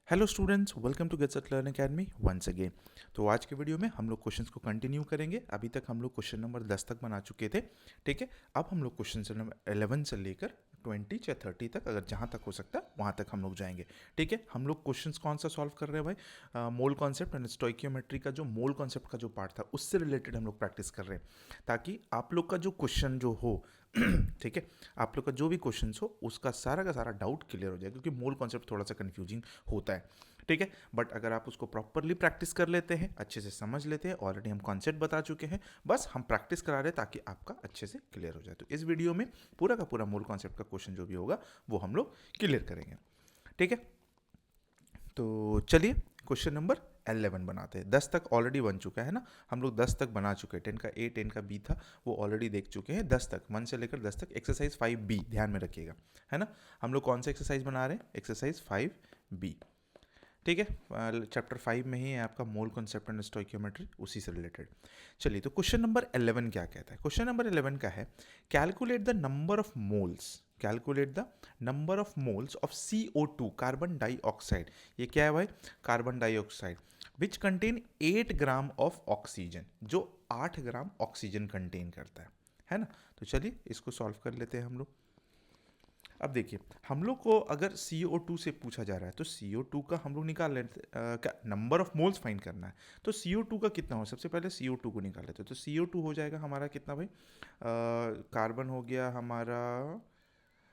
Hello students, welcome to Get Set Learn Academy once again. तो आज के video में हम लोग क्वेश्चंस को कंटिन्यू करेंगे। अभी तक हम लोग क्वेश्चन नंबर 10 तक बना चुके थे। ठीक है, अब हम लोग क्वेश्चन नंबर 11 से लेकर 20 या 30 तक, अगर जहाँ तक हो सकता है वहाँ तक हम लोग जाएंगे। ठीक है, हम लोग क्वेश्चंस कौन सा सॉल्व कर रहे हैं भाई? मोल कॉन्सेप्ट एंड स्टोइकियोमेट्री का जो मोल कॉन्सेप्ट का जो पार्ट था उससे रिलेटेड हम लोग प्रैक्टिस कर रहे हैं, ताकि आप लोग का जो क्वेश्चन जो हो ठीक है, आप लोग का जो भी क्वेश्चन हो उसका सारा का सारा डाउट क्लियर हो जाए, क्योंकि मोल कॉन्सेप्ट थोड़ा सा कंफ्यूजिंग होता है। ठीक है, बट अगर आप उसको प्रॉपरली प्रैक्टिस कर लेते हैं, अच्छे से समझ लेते हैं, ऑलरेडी हम कॉन्सेप्ट बता चुके हैं, बस हम प्रैक्टिस करा रहे हैं ताकि आपका अच्छे से क्लियर हो जाए। तो इस वीडियो में पूरा का पूरा मोल कॉन्सेप्ट का क्वेश्चन जो भी होगा वो हम लोग क्लियर करेंगे। ठीक है, तो चलिए क्वेश्चन नंबर 11 बनाते हैं। 10 तक ऑलरेडी बन चुका है ना, हम लोग 10 तक बना चुके हैं। 10 का ए 10 का बी था, वो ऑलरेडी देख चुके हैं। 10 तक, 1 से लेकर 10 तक एक्सरसाइज 5B ध्यान में रखिएगा, है ना। हम लोग कौन सा एक्सरसाइज बना रहे हैं? Exercise 5B। ठीक है, चैप्टर 5 में ही है आपका मोल कॉन्सेप्ट एंड स्टोइकियोमेट्री, उसी से रिलेटेड। चलिए, तो क्वेश्चन नंबर 11 क्या कहता है? क्वेश्चन नंबर 11 का है, calculate the number of moles, calculate the number of moles of CO2 carbon dioxide. ये क्या है भाई? Carbon dioxide which contain 8 gram of oxygen, जो 8 ग्राम ऑक्सीजन कंटेन करता है ना। तो चलिए इसको सॉल्व कर लेते हैं हम लोग। अब देखिए, हम लोग को अगर CO2 से पूछा जा रहा है तो CO2 का हम लोग निकाल लेते, क्या नंबर ऑफ मोल्स फाइंड करना है। तो CO2 का कितना हो, सबसे पहले CO2 को निकाल लेते हैं। तो CO2 हो जाएगा हमारा कितना भाई? कार्बन हो गया हमारा।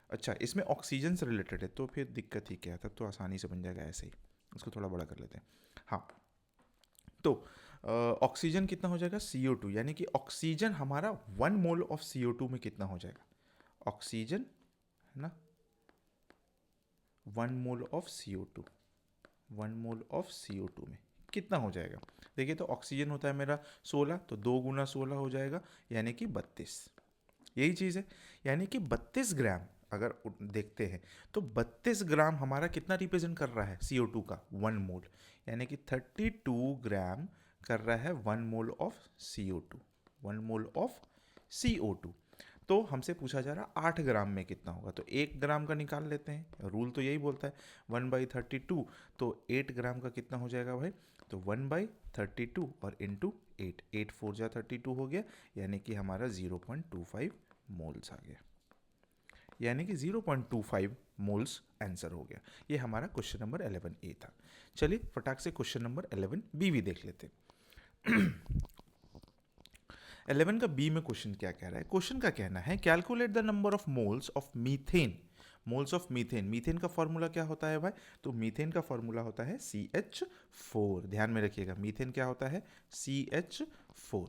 अच्छा, इसमें ऑक्सीजन से रिलेटेड है तो फिर दिक्कत ही क्या है, तब तो आसानी से बन जाएगा ऐसे ही। इसको थोड़ा बड़ा कर लेते हैं। हाँ, तो ऑक्सीजन कितना हो जाएगा? CO2, यानी कि ऑक्सीजन हमारा 1 मोल ऑफ CO2 में कितना हो जाएगा? ऑक्सीजन, है ना, 1 mole of CO2, 1 mole of CO2 में कितना हो जाएगा? देखिए, तो ऑक्सीजन होता है मेरा 16, तो 2 गुना 16 हो जाएगा, यानी कि 32। यही चीज़ है, यानी कि 32 ग्राम। अगर देखते हैं तो 32 ग्राम हमारा कितना रिप्रेजेंट कर रहा है CO2 का? 1 मोल, यानी कि 32 ग्राम कर रहा है 1 mole of CO2, 1 mole of CO2। तो हमसे पूछा जा रहा है 8 ग्राम में कितना होगा, तो 1 ग्राम का निकाल लेते हैं। रूल तो यही बोलता है 1/32, तो 8 ग्राम का कितना हो जाएगा भाई? तो 1/32 और इंटू 8, 8 4 जा 32 हो गया, यानी कि हमारा 0.25 मोल्स आ गया, यानी कि 0.25 मोल्स आंसर हो गया। ये हमारा क्वेश्चन नंबर 11A था। चलिए फटाक से क्वेश्चन नंबर 11B भी देख लेते हैं। 11 का बी में क्वेश्चन क्या कह रहा है? क्वेश्चन का कहना है, calculate the number of moles of methane. Moles of methane, methane का फॉर्मूला क्या होता है भाई? तो मीथेन का फॉर्मूला होता है CH4। ध्यान में रखिएगा, मीथेन क्या होता है? CH4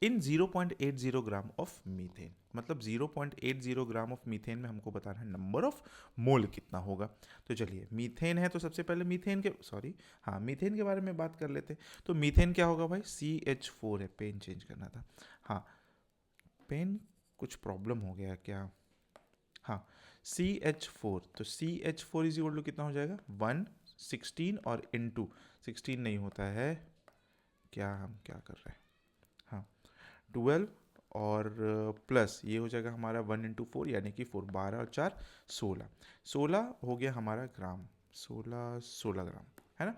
in 0.80 gram of methane, मतलब 0.80 ग्राम ऑफ मीथेन में हमको बताना है नंबर ऑफ मोल कितना होगा। तो चलिए, मीथेन है तो सबसे पहले मीथेन के, सॉरी, हाँ, मीथेन के बारे में बात कर लेते हैं। तो मीथेन क्या होगा भाई? CH4 है, पेन चेंज करना था। हाँ, पेन कुछ प्रॉब्लम हो गया क्या? हाँ, CH4, तो CH4 इज इक्वल टू कितना हो जाएगा? 116 और इंटू 16 नहीं होता है, क्या हम क्या कर रहे हैं? हाँ, 12 और प्लस ये हो जाएगा हमारा 1 × 4, यानी कि 4, 12 और 4 16, 16 हो गया हमारा ग्राम, 16 ग्राम, है ना।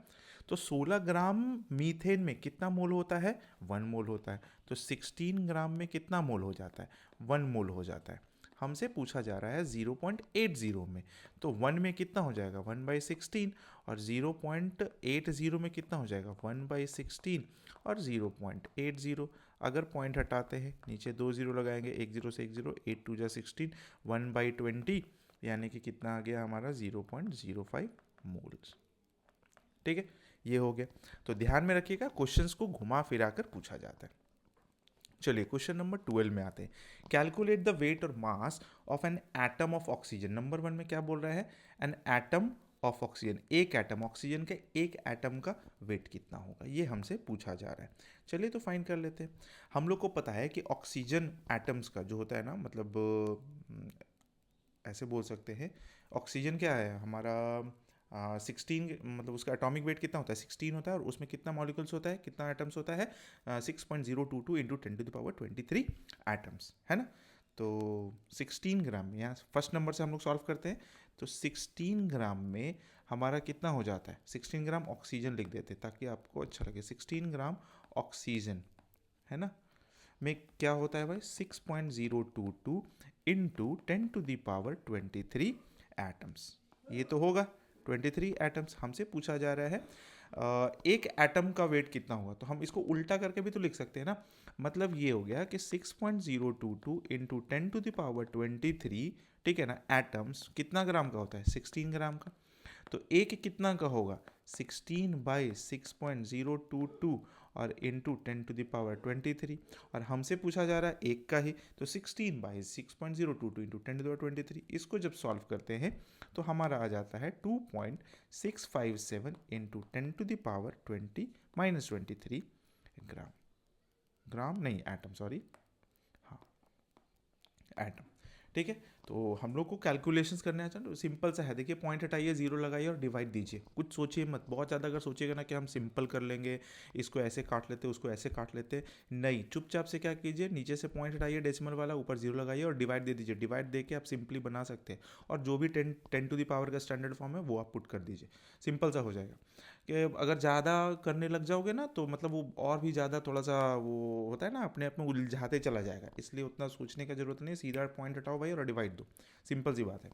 तो 16 ग्राम मीथेन में कितना मोल होता है? 1 मोल होता है। तो 16 ग्राम में कितना मोल हो जाता है? 1 मोल हो जाता है। हमसे पूछा जा रहा है 0.80 में, तो 1 में कितना हो जाएगा? 1/16, और 0.80 में कितना हो जाएगा? 1/16 और 0.80। अगर पॉइंट हटाते हैं, नीचे 2 0 लगाएंगे, 1 0 से 1 0, 8 2 जा 16, 1/20, यानी कि कितना आ गया हमारा? 0.05 मोल्स। ठीक है, ये हो गया। तो ध्यान में रखिएगा, क्वेश्चंस को घुमा फिरा कर पूछा जाता है। चलिए क्वेश्चन नंबर 12 में आते हैं, कैलकुलेट द वेट और mass of an atom of oxygen. Number 1 में क्या बोल रहा है? एन एटम ऑफ ऑक्सीजन, एक एटम ऑक्सीजन के एक एटम का वेट कितना होगा, ये हमसे पूछा जा रहा है। चलिए तो फाइंड कर लेते हैं। हम लोग को पता है कि ऑक्सीजन एटम्स का जो होता है ना, मतलब ऐसे बोल सकते हैं, ऑक्सीजन क्या है हमारा? 16, मतलब उसका एटॉमिक वेट कितना होता है? 16 होता है, और उसमें कितना मॉलिक्यूल्स होता है, कितना एटम्स होता है? 6.022 इंटू 10⁻23 एटम्स, है ना। तो 16 ग्राम, यहाँ फर्स्ट नंबर से हम लोग सॉल्व करते हैं। तो 16 ग्राम में हमारा कितना हो जाता है, 16 ग्राम ऑक्सीजन लिख देते ताकि आपको अच्छा लगे। 16 ग्राम ऑक्सीजन है ना में क्या होता है भाई, 6.022 इंटू 10⁻23 एटम्स। ये तो होगा 23 एटम्स। हमसे पूछा जा रहा है एक एटम का वेट कितना होगा, तो हम इसको उल्टा करके भी तो लिख सकते हैं ना। मतलब ये हो गया कि 6.022 इंटू 10⁻23, ठीक है ना, एटम्स कितना ग्राम का होता है, 16 ग्राम का। तो एक कितना का होगा, 16/6.022 और इंटू 10⁻23। और हमसे पूछा जा रहा है एक का ही, तो 16/6.022 इंटू 10⁻23। इसको जब सॉल्व करते हैं तो हमारा आ जाता है 2.657 इंटू 10⁻20 ग्राम। ग्राम नहीं, एटम, सॉरी, हाँ एटम। ठीक है, तो हम लोग को कैलकुलेशंस करने हैं तो सिंपल सा है। देखिए पॉइंट हटाइए, जीरो लगाइए और डिवाइड दीजिए। कुछ सोचिए मत, बहुत ज़्यादा अगर सोचिएगा ना कि हम सिंपल कर लेंगे, इसको ऐसे काट लेते उसको ऐसे काट लेते, नहीं, चुपचाप से क्या कीजिए, नीचे से पॉइंट हटाइए डेसिमल वाला, ऊपर जीरो लगाइए और डिवाइड दे दीजिए। डिवाइड दे के आप सिंपली बना सकते हैं और जो भी 10⁻ का स्टैंडर्ड फॉर्म है वो आप पुट कर दीजिए। सिंपल सा हो जाएगा। कि अगर ज़्यादा करने लग जाओगे ना तो मतलब वो और भी ज़्यादा थोड़ा सा वो होता है ना, अपने आप में उलझाते चला जाएगा। इसलिए उतना सोचने का जरूरत नहीं है, सीधा पॉइंट हटाओ भाई और डिवाइड दो, सिंपल सी बात है।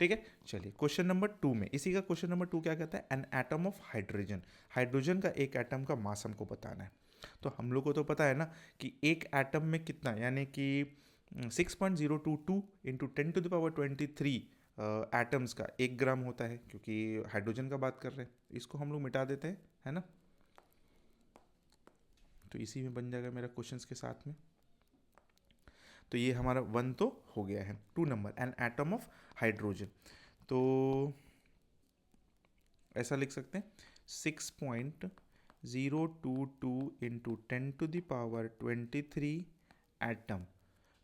ठीक है, चलिए क्वेश्चन नंबर 2 में, इसी का क्वेश्चन नंबर 2 क्या कहता है, an atom of hydrogen. Hydrogen का एक एटम का मास हमको बताना है। तो हम लोग को तो पता है ना कि एक एटम में कितना, यानी कि 6.022 इंटू 10⁻23 एटम्स का 1 ग्राम होता है, क्योंकि हाइड्रोजन का बात कर रहे हैं। इसको हम लोग मिटा देते हैं, है ना, तो इसी में बन जाएगा मेरा क्वेश्चंस के साथ में। तो ये हमारा 1 तो हो गया है। 2 number, an atom of hydrogen, तो ऐसा लिख सकते हैं 6.022 इंटू 10⁻23 एटम,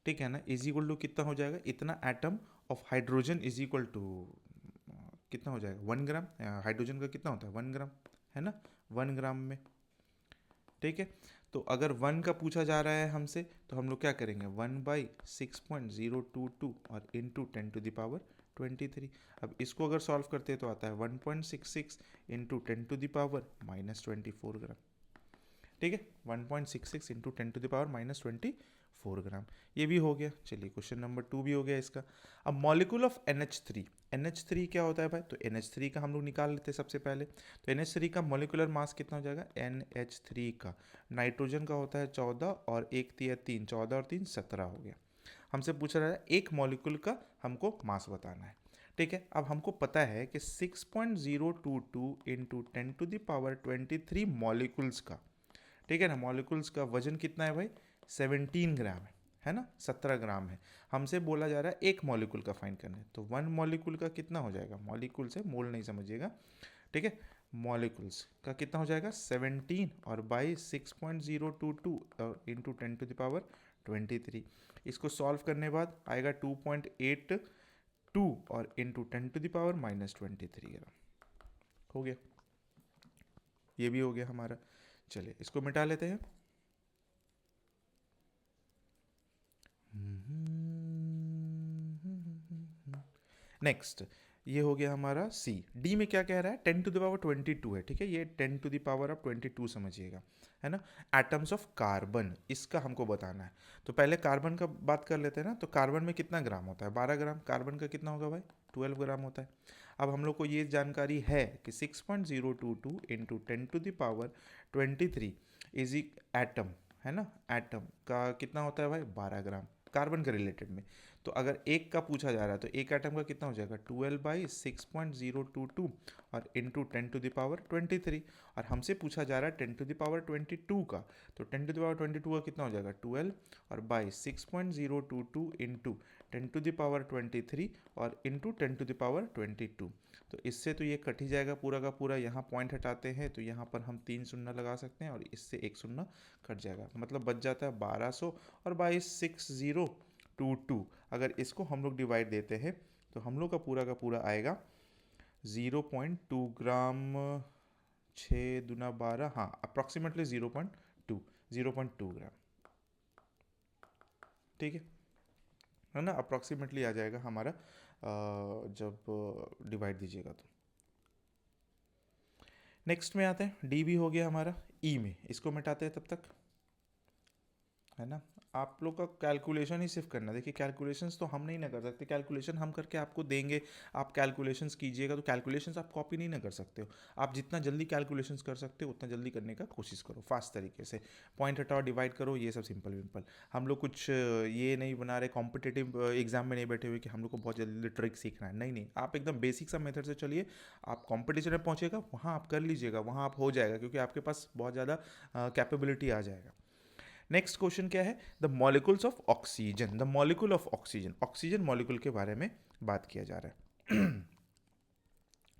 ठीक है ना, इज इक्वल टू कितना हो जाएगा, इतना atom of hydrogen is equal to कितना हो जाएगा, 1 ग्राम। हाइड्रोजन का कितना होता है, 1 ग्राम, है ना, 1 ग्राम में। ठीक है, तो अगर 1 का पूछा जा रहा है हमसे तो हम लोग क्या करेंगे, 1/6.022 और इंटू 10⁻23। अब इसको अगर सॉल्व करते हैं तो आता है 1.66 इंटू 10⁻24 ग्राम। ठीक है, 1.66 इंटू 10⁻24 ग्राम, ये भी हो गया। चलिए क्वेश्चन नंबर 2 भी हो गया इसका। अब मॉलिक्यूल ऑफ NH3, NH3 क्या होता है भाई, तो NH3 का हम लोग निकाल लेते हैं सबसे पहले। तो NH3 का मॉलिक्यूलर मास कितना हो जाएगा, NH3 का, नाइट्रोजन का होता है 14 और 1 3 3, 14 और 3 17 हो गया। हमसे पूछ रहा है एक मॉलिक्यूल का हमको मास बताना है। ठीक है, अब हमको पता है कि 6.022 इंटू 10⁻23 मॉलिक्यूल्स का, ठीक है ना, मॉलिक्यूल्स का वजन कितना है भाई, 17 ग्राम है ना, 17 ग्राम है। हमसे बोला जा रहा है एक मॉलिक्यूल का फाइंड करना है, तो 1 मॉलिक्यूल का कितना हो जाएगा, मॉलिक्यूल से मोल नहीं समझिएगा, ठीक है, मॉलिक्यूल्स का कितना हो जाएगा 17 और बाई 6.022 इंटू 10⁻23। इसको सॉल्व करने बाद आएगा 2.82 और इंटू 10⁻23 ग्राम। हो गया, ये भी हो गया हमारा। चलिए इसको मिटा लेते हैं। नेक्स्ट, ये हो गया हमारा सी। डी में क्या कह रहा है, 10⁻22 है, ठीक है, ये 10⁻22 समझिएगा, है ना। एटम्स ऑफ कार्बन, इसका हमको बताना है। तो पहले कार्बन का बात कर लेते हैं ना। तो कार्बन में कितना ग्राम होता है, 12 ग्राम। कार्बन का कितना होगा भाई, 12 ग्राम होता है। अब हम लोग को ये जानकारी है कि 6.022 इंटू 10⁻23 इज एटम, है ना, एटम का कितना होता है भाई, 12 ग्राम, कार्बन के रिलेटेड में। तो अगर एक का पूछा जा रहा है तो एक एटम का कितना हो जाएगा, 12/6.022 और इंटू 10⁻23। और हमसे पूछा जा रहा है 10⁻22 का, तो 10⁻22 का कितना हो जाएगा, 12 और बाई 6.022 इंटू 10⁻23 और इंटू 10⁻22। तो इससे तो ये कट ही जाएगा पूरा का पूरा। यहाँ पॉइंट हटाते हैं तो यहाँ पर हम 3 शून्य लगा सकते हैं और इससे 1 शून्य कट जाएगा, मतलब बच जाता है 1200 और बाई 6022। अगर इसको हम लोग डिवाइड देते हैं तो हम लोग का पूरा आएगा 0.2 ग्राम, 6 दूना 12, हाँ अप्रॉक्सीमेटली 0.2 ग्राम, ठीक है ना, अप्रॉक्सीमेटली आ जाएगा हमारा जब डिवाइड दीजिएगा तो। नेक्स्ट में आते हैं, डी भी हो गया हमारा, ई में इसको मिटाते हैं तब तक, है ना। आप लोग का कैलकुलेशन ही सिर्फ करना, देखिए कैलकुलेशंस तो हम नहीं ना कर सकते, कैलकुलेशन हम करके आपको देंगे, आप कैलकुलेशंस कीजिएगा, तो कैलकुलेशंस आप कॉपी नहीं ना कर सकते हो। आप जितना जल्दी कैलकुलेशंस कर सकते हो उतना जल्दी करने का कोशिश करो फास्ट तरीके से, पॉइंट हटाओ, डिवाइड करो, ये सब सिंपल विंपल। हम लोग कुछ ये नहीं बना रहे, कॉम्पिटेटिव एग्जाम में नहीं बैठे हुए कि हम लोग को बहुत जल्दी ट्रिक सीखना है, नहीं नहीं, आप एकदम बेसिक सा मेथड से चलिए, आप कॉम्पिटिशन में पहुँचेगा वहाँ आप कर लीजिएगा, वहाँ आप हो जाएगा, क्योंकि आपके पास बहुत ज़्यादा कैपेबिलिटी आ जाएगा। नेक्स्ट क्वेश्चन क्या है, the molecules of oxygen, the molecule of oxygen, oxygen molecule के बारे में बात किया जा रहा है।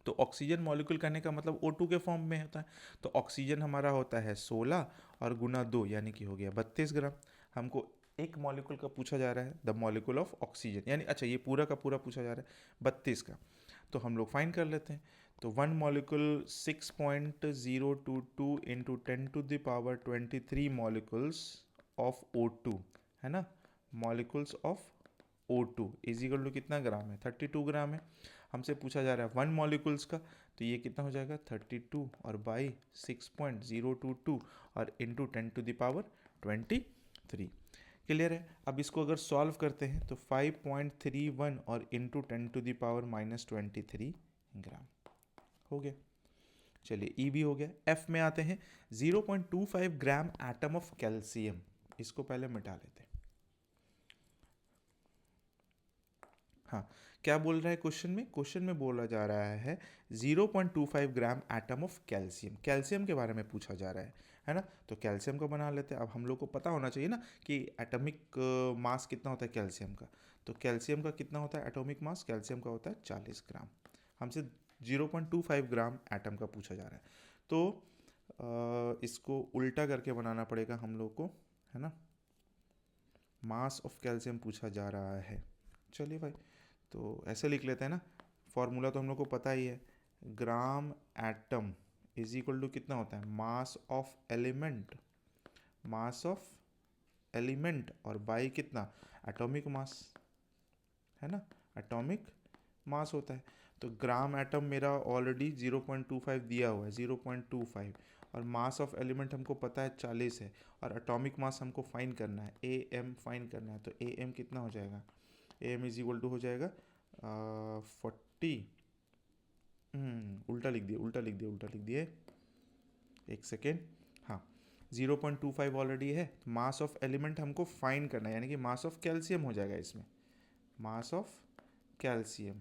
तो ऑक्सीजन मॉलिक्यूल करने का मतलब O2 के फॉर्म में होता है, तो ऑक्सीजन हमारा होता है 16 और गुना 2 यानी कि हो गया 32 ग्राम। हमको एक मॉलिक्यूल का पूछा जा रहा है, द मॉलिक्यूल ऑफ ऑक्सीजन, यानी अच्छा ये पूरा का पूरा पूछा जा रहा है 32 का, तो हम लोग फाइंड कर लेते हैं। तो one molecule 6.022 into 10⁻23 molecules of O2, है ना, molecules of O2 is equal to कितना ग्राम है, 32 ग्राम है। हमसे पूछा जा रहा है वन मॉलिक्यूल्स का, तो ये कितना हो जाएगा 32 और बाई 6.022 और इंटू 10⁻23। क्लियर है। अब इसको अगर सॉल्व करते हैं तो 5.31 और इंटू 10⁻⁻23 ग्राम हो गया। चलिए ई भी हो गया। एफ में आते हैं, 0.25 ग्राम एटम ऑफ कैल्शियम, इसको पहले मिटा लेते हैं। हाँ, क्या बोल रहा है क्वेश्चन में, क्वेश्चन में बोला जा रहा है 0.25 gram atom of calcium, calcium के बारे में पूछा जा रहा है ना। तो कैल्शियम का बना लेते हैं। अब हम लोग को पता होना चाहिए ना कि एटॉमिक मास कितना होता है कैल्शियम का, तो कैल्शियम का कितना होता है एटॉमिक मास, कैल्शियम का होता है 40 ग्राम। हमसे 0.25 ग्राम एटम का पूछा जा रहा है, तो इसको उल्टा करके बनाना पड़ेगा हम लोग को, है ना। मास ऑफ कैल्शियम पूछा जा रहा है, चलिए भाई तो ऐसे लिख लेते हैं ना, फॉर्मूला तो हम लोग को पता ही है, gram atom is equal to कितना होता है mass of element, mass of element और बाई कितना एटॉमिक मास, है ना, एटॉमिक मास होता है। तो ग्राम एटम मेरा ऑलरेडी 0.25 दिया हुआ है, 0.25, और मास ऑफ एलिमेंट हमको पता है 40 है, और एटॉमिक मास हमको फाइंड करना है, ए एम फाइंड करना है। तो ए एम कितना हो जाएगा, A M is equal to हो जाएगा 40, उल्टा लिख दिए उल्टा लिख दिए उल्टा लिख दिए, एक सेकेंड, हाँ 0.25 ऑलरेडी है, मास ऑफ एलिमेंट हमको फाइंड करना है, यानी कि मास ऑफ कैल्शियम हो जाएगा इसमें, मास ऑफ कैल्शियम,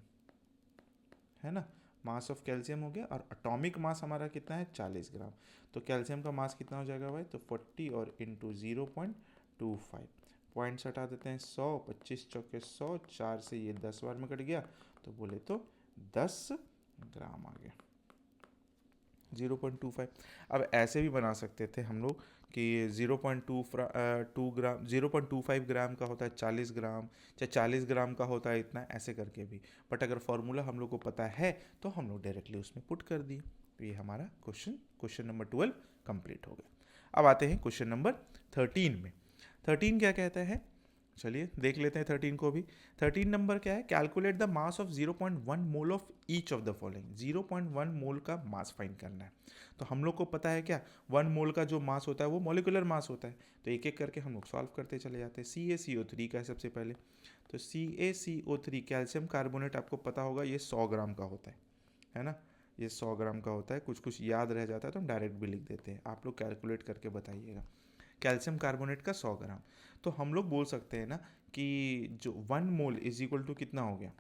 है ना, मास ऑफ कैल्शियम हो गया, और एटॉमिक मास हमारा कितना है 40 ग्राम। तो कैल्शियम का मास कितना हो जाएगा भाई, तो 40 और इंटू 0.25, पॉइंट्स हटा देते हैं, 100, 25 चौके 100, 4 से ये 10 बार में कट गया, तो बोले तो 10 ग्राम आ गया 0.25। अब ऐसे भी बना सकते थे हम लोग कि 0.2 ग्राम 0.25 ग्राम का होता है 40 ग्राम, चाहे 40 ग्राम का होता है इतना, ऐसे करके भी। बट अगर फॉर्मूला हम लोग को पता है तो हम लोग डायरेक्टली उसमें पुट कर दिए। तो ये हमारा क्वेश्चन नंबर 12 कंप्लीट हो गया। अब आते हैं क्वेश्चन नंबर 13 में। 13 क्या कहता है, चलिए देख लेते हैं 13 को भी। 13 नंबर क्या है, calculate the mass of 0.1 mole of each of the following, 0.1 मोल का मास फाइंड करना है। तो हम लोग को पता है क्या, 1 मोल का जो मास होता है वो मॉलिक्यूलर मास होता है, तो एक एक करके हम लोग सॉल्व करते चले जाते हैं। CaCO3 का है सबसे पहले, तो CaCO3 कैल्शियम कार्बोनेट आपको पता होगा ये 100 ग्राम का होता है ना, ये 100 ग्राम का होता है। कुछ कुछ याद रह जाता है तो हम डायरेक्ट भी लिख देते हैं, आप लोग कैलकुलेट करके बताइएगा। कैल्शियम कार्बोनेट का 100 ग्राम, तो हम लोग बोल सकते हैं ना कि जो 1 मोल इज इक्वल टू कितना हो गया,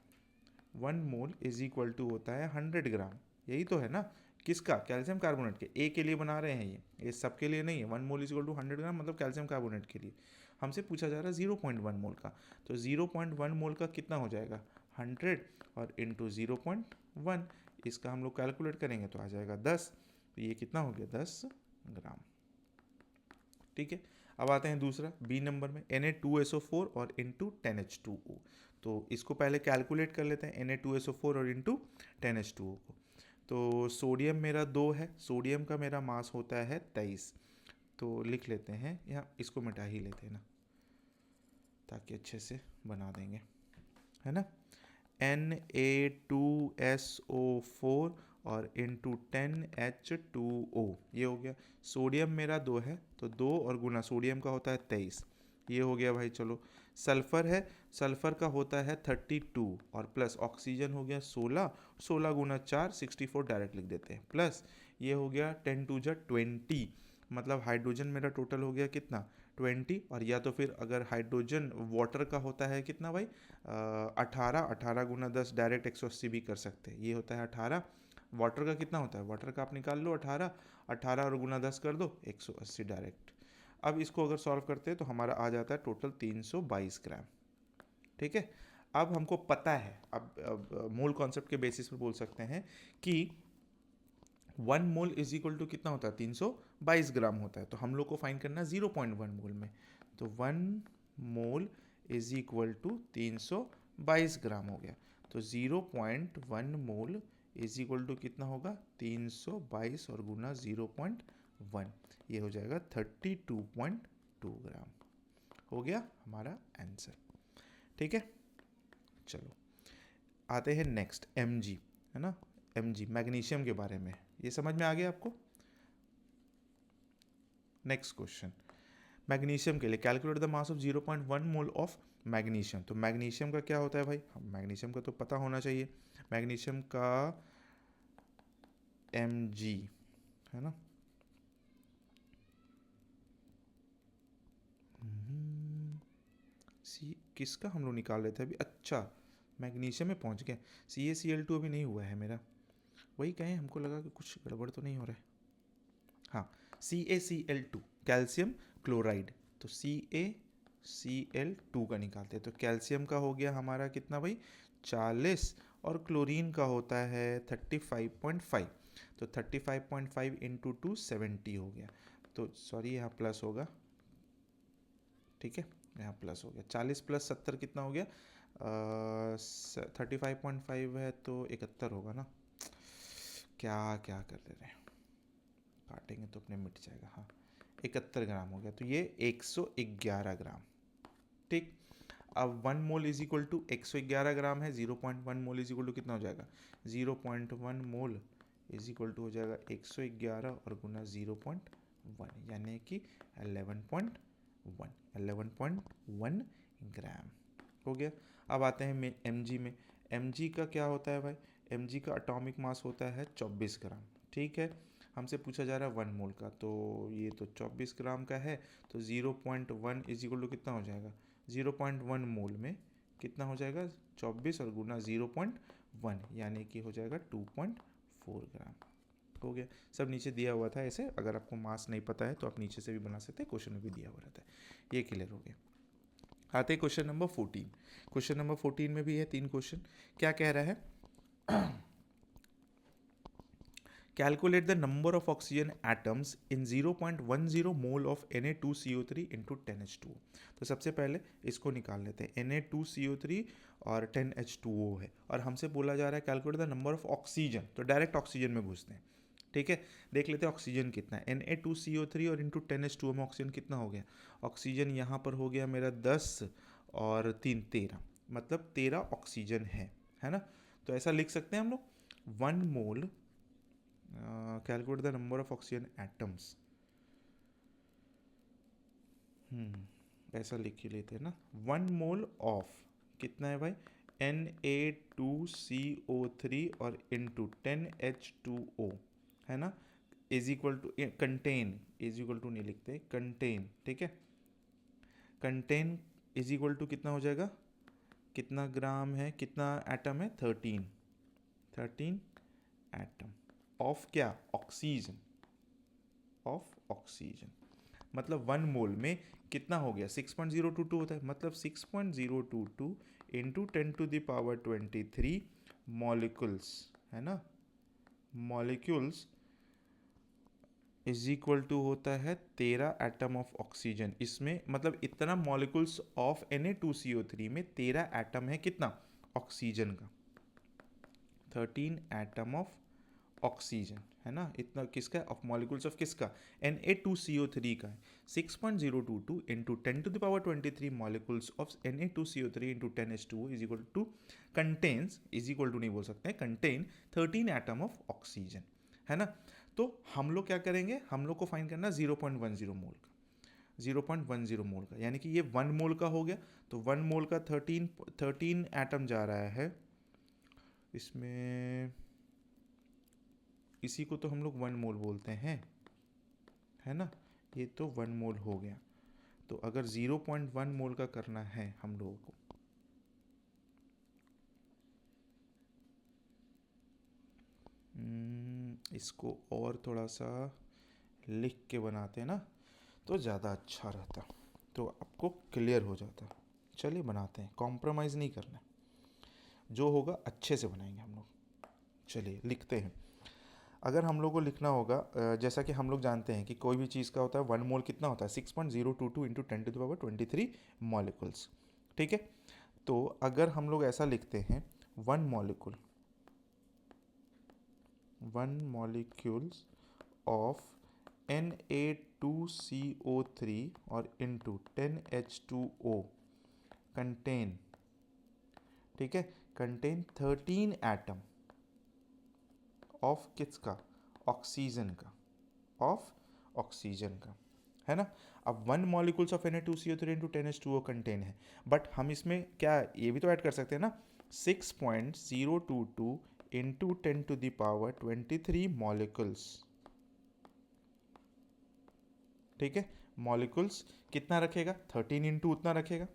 1 मोल इज इक्वल टू होता है 100 ग्राम, यही तो है ना, किसका, कैल्शियम कार्बोनेट के। ए के लिए बना रहे हैं ये सब के लिए नहीं है। 1 मोल इज इक्वल टू 100 ग्राम मतलब कैल्शियम कार्बोनेट के लिए। हमसे पूछा जा रहा है 0.1 मोल का, तो 0.1 मोल का कितना हो जाएगा 100 और इंटू 0.1, इसका हम लोग कैलकुलेट करेंगे तो आ जाएगा 10, तो ये कितना हो गया 10 ग्राम। ठीक है। अब आते हैं दूसरा बी नंबर में, Na2SO4 और इंटू 10H2O। तो इसको पहले कैलकुलेट कर लेते हैं, Na2SO4 और इंटू 10H2O को। तो सोडियम मेरा 2 है, सोडियम का मेरा मास होता है 23, तो लिख लेते हैं यहाँ, इसको मिटा ही लेते हैं ना ताकि अच्छे से बना देंगे, है ना। Na2SO4 और इंटू 10H2O। ये हो गया। सोडियम मेरा 2 है तो 2 और गुना सोडियम का होता है 23, ये हो गया भाई। चलो सल्फ़र है, सल्फ़र का होता है 32 और प्लस ऑक्सीजन हो गया 16, 16 गुना 4 64 डायरेक्ट लिख देते हैं, प्लस ये हो गया 10 टू जा 20, मतलब हाइड्रोजन मेरा टोटल हो गया कितना 20। और या तो फिर अगर हाइड्रोजन वाटर का होता है कितना भाई 18, 18 गुना 10 डायरेक्ट 180 भी कर सकते हैं, ये होता है 18। वाटर का कितना होता है, वाटर का आप निकाल लो 18, 18 और गुना 10 कर दो 180 डायरेक्ट। अब इसको अगर सॉल्व करते हैं तो हमारा आ जाता है टोटल 322 ग्राम। ठीक है, अब हमको पता है, अब मूल कॉन्सेप्ट के बेसिस पर बोल सकते हैं कि 1 मोल इज इक्वल टू कितना होता है 322 ग्राम होता है। तो हम लोग को फाइंड करना है 0.1 मोल में, तो 1 मोल इज इक्वल टू 322 ग्राम हो गया। तो 0.1 मोल इज इक्वल टू कितना होगा 322 और गुना 0.1, ये हो जाएगा 32.2 ग्राम। हो गया हमारा आंसर। ठीक है, चलो आते हैं नेक्स्ट Mg, है ना। Mg मैग्नीशियम के बारे में, ये समझ में आ गया आपको। नेक्स्ट क्वेश्चन, मैग्नीशियम के लिए calculate the mass of 0.1 mole of magnesium. तो मैग्नीशियम का क्या होता है भाई, मैग्नीशियम का तो पता होना चाहिए। मैग्नीशियम का Mg, है ना, सी किसका हम लोग निकाल रहे थे अभी, अच्छा मैग्नीशियम में पहुंच गए। CaCl2 अभी नहीं हुआ है मेरा, वही कहें, हमको लगा कि कुछ गड़बड़ तो नहीं हो रहा है। हाँ, CaCl2 कैल्शियम क्लोराइड, तो CaCl2 का निकालते हैं। तो कैल्शियम का हो गया हमारा कितना भाई 40 और क्लोरीन का होता है 35.5, तो 35.5 इंटू 2 70 हो गया। तो सॉरी यहाँ प्लस होगा, ठीक है, यहाँ प्लस हो गया। 40 प्लस 70 कितना हो गया 35.5 है तो 71 होगा ना, क्या क्या कर दे रहे हैं, काटेंगे तो अपने मिट जाएगा। हाँ 71 ग्राम हो गया, तो ये 111 ग्राम। ठीक, अब 1 मोल इज इक्वल टू 111 ग्राम है, 0.1 मोल इज इक्वल टू कितना हो जाएगा 0.1 मोल इज इक्वल टू हो जाएगा 111 और गुना 0.1 यानी कि 11.1 ग्राम हो गया। अब आते हैं Mg में। Mg का क्या होता है भाई, Mg का एटॉमिक मास होता है 24 ग्राम। ठीक है, हमसे पूछा जा रहा है 1 मोल का, तो ये तो 24 ग्राम का है, तो 0.1 इज इक्वल टू कितना हो जाएगा 0.1 मोल में कितना हो जाएगा 24 और गुना 0.1 यानी कि हो जाएगा 2.4 ग्राम। हो गया, सब नीचे दिया हुआ था ऐसे, अगर आपको मास नहीं पता है तो आप नीचे से भी बना सकते हैं, क्वेश्चन में भी दिया हुआ रहता है। ये क्लियर हो गया। आते हैं क्वेश्चन नंबर 14। क्वेश्चन नंबर 14 में भी है 3 क्वेश्चन। क्या कह रहा है, calculate the number of oxygen atoms in 0.10 mole of Na2CO3 into 10H2O। तो सबसे पहले इसको निकाल लेते हैं, Na2CO3 और 10H2O है, और हमसे बोला जा रहा है calculate the number of oxygen, तो डायरेक्ट ऑक्सीजन में घुसते हैं। ठीक है, देख लेते हैं ऑक्सीजन कितना है, Na2CO3 और इंटू 10H2O में ऑक्सीजन कितना हो गया, ऑक्सीजन यहाँ पर हो गया मेरा 10 और 3 13, मतलब 13 ऑक्सीजन है ना। तो ऐसा लिख सकते हैं हम लोग 1 mole, calculate the number of oxygen atoms, ऐसा लिख ही लेते हैं ना। 1 मोल ऑफ कितना है भाई Na2CO3 और इंटू 10H2O, है ना, is equal to contain, is equal to नहीं लिखते, कंटेन। ठीक है, कंटेन इज इक्वल टू कितना हो जाएगा, कितना ग्राम है, कितना एटम है 13 एटम ऑफ क्या ऑक्सीजन, ऑफ ऑक्सीजन, मतलब 1 मोल में कितना हो गया 6.022 होता है, मतलब 6.022 into 10 to the power 23 molecules, है ना, मॉलिक्यूल्स इज इक्वल टू होता है 13 एटम ऑफ ऑक्सीजन। इसमें मतलब इतना मॉलिक्यूल्स ऑफ Na2CO3 में 13 एटम है कितना ऑक्सीजन का, 13 एटम ऑफ ऑक्सीजन, है ना, इतना किसका है, ऑफ मॉलिक्यूल्स ऑफ किसका, Na2CO3 का है। 6.022 into 10⁻23 molecules of Na2CO3 into 10H2O is equal to contains, is equal to नहीं बोल सकते हैं, कंटेन 13 एटम ऑफ ऑक्सीजन, है ना। तो हम लोग क्या करेंगे, हम लोग को फाइंड करना 0.10 मोल का, 0.10 मोल का, यानी कि ये 1 मोल का हो गया। तो 1 मोल का 13 एटम जा रहा है इसमें, इसी को तो हम लोग 1 मोल बोलते हैं, है ना। ये तो 1 मोल हो गया। तो अगर 0.1 मोल का करना है हम लोगों को, इसको और थोड़ा सा लिख के बनाते हैं ना तो ज़्यादा अच्छा रहता, तो आपको क्लियर हो जाता। चलिए बनाते हैं, कॉम्प्रोमाइज़ नहीं करना, जो होगा अच्छे से बनाएंगे हम लोग। चलिए लिखते हैं। अगर हम लोग को लिखना होगा, जैसा कि हम लोग जानते हैं कि कोई भी चीज़ का होता है 1 मोल कितना होता है, 6.022 इंटू 10⁻23 मॉलिक्यूल्स, ठीक है। तो अगर हम लोग ऐसा लिखते हैं 1 मॉलिक्यूल्स ऑफ Na2CO3 और इंटू 10H2O कंटेन, ठीक है, कंटेन 13 एटम ऑफ किसका, ऑक्सीजन का, ऑफ ऑक्सीजन का, है ना। अब 1 molecules of Na2CO3 into 10H2O contain है, बट हम इसमें क्या ये भी तो ऐड कर सकते हैं ना, 6.022 इंटू 10⁻23 मॉलिक्यूल्स, ठीक है। मॉलिक्यूल्स कितना रखेगा, 13 इंटू उतना रखेगा,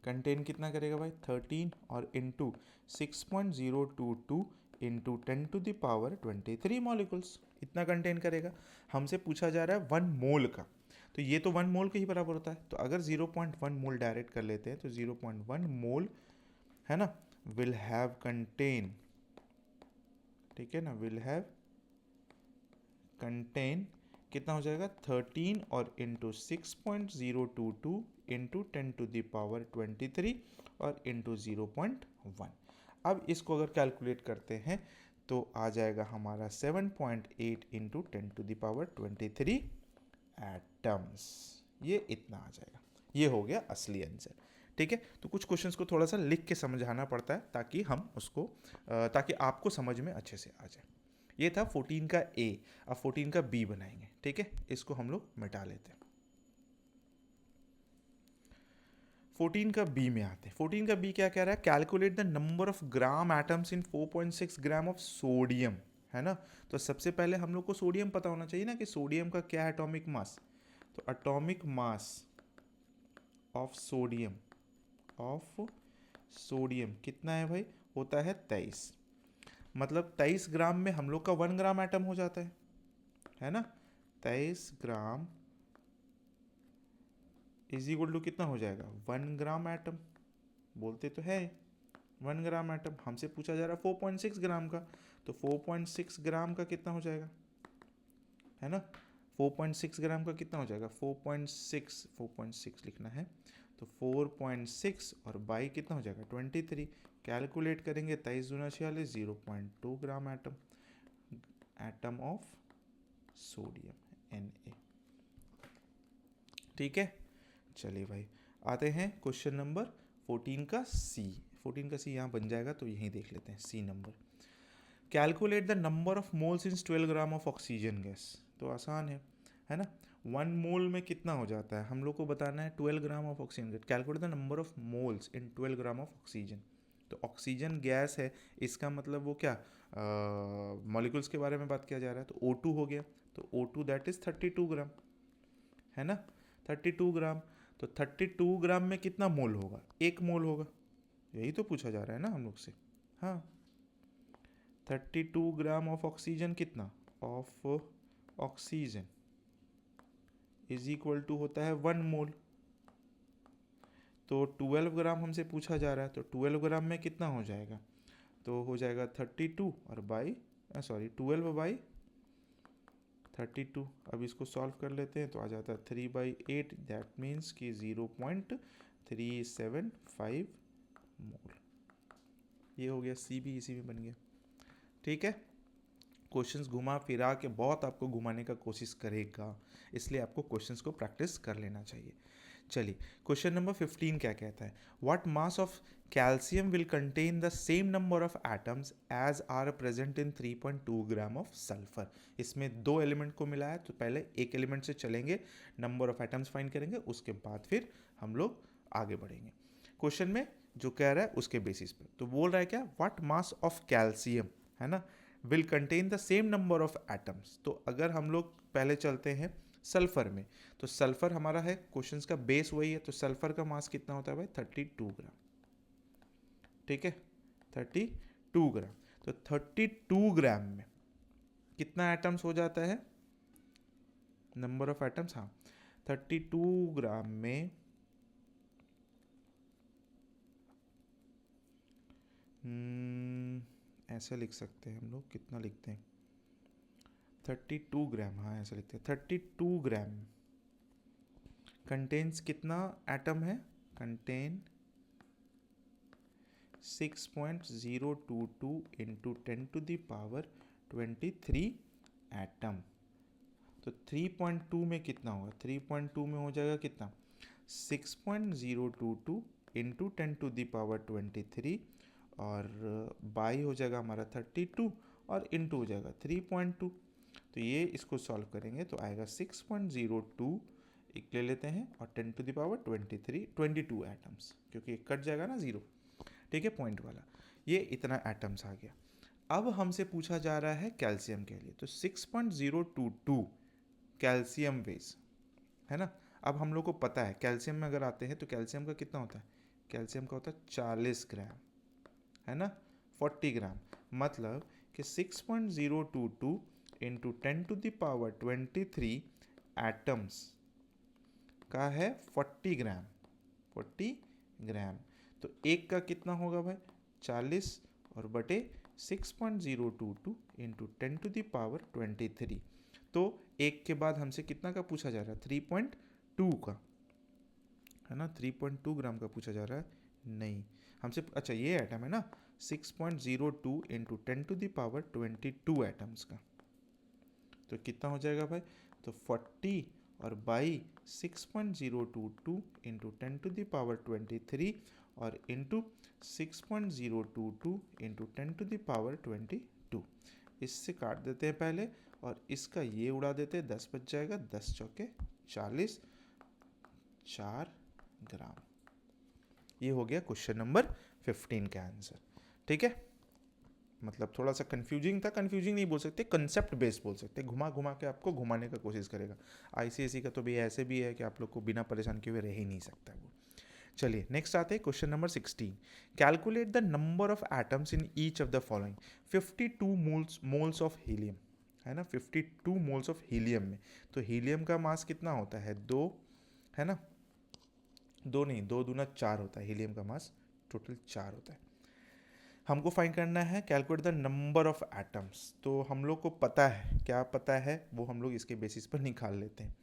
कंटेन कितना करेगा भाई 13 और इंटू 6.022 इंटू 10⁻23 मॉलिक्यूल्स, इतना कंटेन करेगा। हमसे पूछा जा रहा है 1 मोल का, तो ये तो 1 मोल के ही बराबर होता है। तो अगर 0.1 मोल डायरेक्ट कर लेते हैं तो 0.1 मोल, है ना, विल हैव कंटेन, ठीक है ना, विल हैव कंटेन कितना हो जाएगा 13 और इंटू 6.022 इंटू 10⁻23 और इंटू 0.1। अब इसको अगर कैलकुलेट करते हैं तो आ जाएगा हमारा 7.8 इंटू 10⁻23 एटम्स, ये इतना आ जाएगा। ये हो गया असली आंसर, ठीक है। तो कुछ क्वेश्चंस को थोड़ा सा लिख के समझाना पड़ता है ताकि हम उसको ताकि आपको समझ में अच्छे से आ जाए। ये था 14 का ए, अब 14 का बी बनाएंगे, ठीक है। इसको हम लोग मिटा लेते हैं। 14 का बी में आते हैं। 14 का बी क्या कह रहा है, calculate the number of gram atoms in 4.6 gram of sodium, है ना। तो सबसे पहले हम लोग को सोडियम पता होना चाहिए ना कि सोडियम का क्या है एटॉमिक मास। तो एटॉमिक मास ऑफ सोडियम कितना है भाई, होता है 23। मतलब 23 ग्राम में हम लोग का 1 ग्राम एटम हो जाता है ना। 23 ग्राम इज इक्वल टू कितना हो जाएगा 1 ग्राम एटम, बोलते तो है 1 ग्राम एटम। हमसे पूछा जा रहा है 4.6 ग्राम का, तो 4.6 ग्राम का कितना हो जाएगा, है ना। 4.6 ग्राम का कितना हो जाएगा 4.6 लिखना है, तो 4.6 और बाई कितना हो जाएगा 23। कैलकुलेट करेंगे 23 दूना 46, 0.2 gram atom of sodium Na, ठीक है। चलिए भाई आते हैं क्वेश्चन नंबर 14 का सी। 14 का सी यहाँ बन जाएगा, तो यहीं देख लेते हैं C number. Calculate the number of moles in 12 gram of oxygen gas. तो आसान है ना। 1 मोल में कितना हो जाता है हम लोग को बताना है 12 gram of oxygen gas. Calculate the number of moles in 12 gram of oxygen. तो ऑक्सीजन गैस है, इसका मतलब वो क्या मॉलिक्यूल्स के बारे में बात किया जा रहा है। तो O2 हो गया, तो O2 दैट इज 32 ग्राम, है ना, 32 ग्राम। तो 32 ग्राम में कितना मोल होगा, 1 मोल होगा, यही तो पूछा जा रहा है ना हम लोग से। हाँ 32 ग्राम ऑफ ऑक्सीजन कितना, of oxygen is equal to होता है 1 मोल। तो 12 ग्राम हमसे पूछा जा रहा है, तो 12 ग्राम में कितना हो जाएगा, तो हो जाएगा 32 और बाई 12 बाई 32। अब इसको सॉल्व कर लेते हैं तो आ जाता है 3/8, दैट मीन्स कि 0.375 मोल। ये हो गया सी भी इसी में बन गया। ठीक है, क्वेश्चंस घुमा फिरा के बहुत आपको घुमाने का कोशिश करेगा, इसलिए आपको क्वेश्चंस को प्रैक्टिस कर लेना चाहिए। चलिए, क्वेश्चन नंबर 15 क्या कहता है, what mass of calcium will contain the same number of atoms as are present in 3.2 gram of sulphur. इसमें दो एलिमेंट को मिला है, तो पहले एक एलिमेंट से चलेंगे, नंबर ऑफ एटम्स फाइंड करेंगे, उसके बाद फिर हम लोग आगे बढ़ेंगे। क्वेश्चन में जो कह रहा है उसके बेसिस पे तो बोल रहा है क्या, व्हाट मास ऑफ कैल्शियम, है ना, will contain the same number of atoms. तो अगर हम लोग पहले चलते हैं सल्फर में, तो सल्फर हमारा है, क्वेश्चंस का बेस वही है, तो सल्फर का मास कितना होता है भाई, 32 ग्राम। ठीक है, 32 ग्राम। तो 32 ग्राम में कितना एटम्स हो जाता है, नंबर ऑफ एटम्स, हाँ 32 ग्राम में ऐसे लिख सकते हैं हम लोग, कितना लिखते हैं, 32 ग्राम, हाँ ऐसे लिखते हैं, 32 ग्राम कंटेन्स कितना एटम है, कंटेन 6.022 इंटू 10⁻23 एटम। तो 3.2 में कितना होगा, 3.2 में हो जाएगा कितना, 6.022 इंटू 10⁻23 और बाई हो जाएगा हमारा 32 और इंटू हो जाएगा 3.2। तो ये इसको सॉल्व करेंगे तो आएगा 6.02 एक ले लेते हैं और 10⁻23 22 एटम्स, क्योंकि एक कट जाएगा ना जीरो, ठीक है, पॉइंट वाला, ये इतना एटम्स आ गया। अब हमसे पूछा जा रहा है कैल्शियम के लिए, तो 6.022 कैल्शियम बेस है ना। अब हम लोग को पता है कैल्शियम में अगर आते हैं तो कैल्शियम का कितना होता है, कैल्शियम का होता है 40 ग्राम, है ना, 40 ग्राम, मतलब कि 6.022 इंटू 10⁻23 एटम्स का है 40 ग्राम, 40 ग्राम। तो एक का कितना होगा भाई, 40 और बटे 6.022 इंटू 10⁻23। तो एक के बाद हमसे कितना का पूछा जा रहा है, 3.2 का, है ना, 3.2 ग्राम का पूछा जा रहा है, नहीं हमसे, अच्छा ये एटम है ना, 6.02 इंटू 10⁻22 एटम्स का, तो कितना हो जाएगा भाई, तो 40 और बाई 6.022 इंटू 10⁻23 और इंटू 6.022 इंटू 10⁻22, इससे काट देते हैं पहले और इसका ये उड़ा देते हैं, 10 बच जाएगा, 10 चौके 40, 4 ग्राम। ये हो गया क्वेश्चन नंबर 15 का आंसर। ठीक है, मतलब थोड़ा सा कंफ्यूजिंग था, कंफ्यूजिंग नहीं बोल सकते, कंसेप्ट बेस्ड बोल सकते, घुमा घुमा के आपको घुमाने का कोशिश करेगा। आईसीएसई का तो भी ऐसे भी है कि आप लोग को बिना परेशान किए हुए रह ही नहीं सकता वो। चलिए नेक्स्ट आते हैं question number 16, calculate the number of atoms in each of the following. 52 moles of helium, है ना, 52 मोल्स ऑफ हीलियम में, तो हीलियम का मास कितना होता है, 2, है ना, 2 नहीं, 2 दूना 4 होता है, हीलियम का मास टोटल 4 होता है। हमको फाइंड करना है calculate the number of atoms, तो हम लोग को पता है, क्या पता है वो हम लोग इसके बेसिस पर निकाल लेते हैं।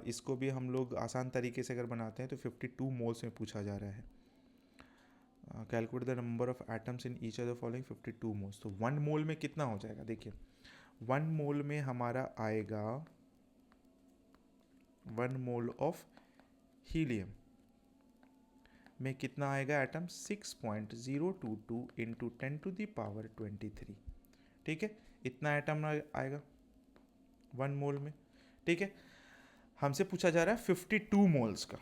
इसको भी हम लोग आसान तरीके से अगर बनाते हैं तो 52 मोल्स में पूछा जा रहा है, calculate the number of atoms in each of the following 52 moles. तो 1 मोल में कितना हो जाएगा, देखिए 1 मोल में हमारा आएगा, 1 मोल ऑफ हीलियम में कितना आएगा एटम, 6.022 इंटू 10⁻23। ठीक है, इतना एटम आएगा 1 मोल में। ठीक है, हमसे पूछा जा रहा है 52 मोल्स का,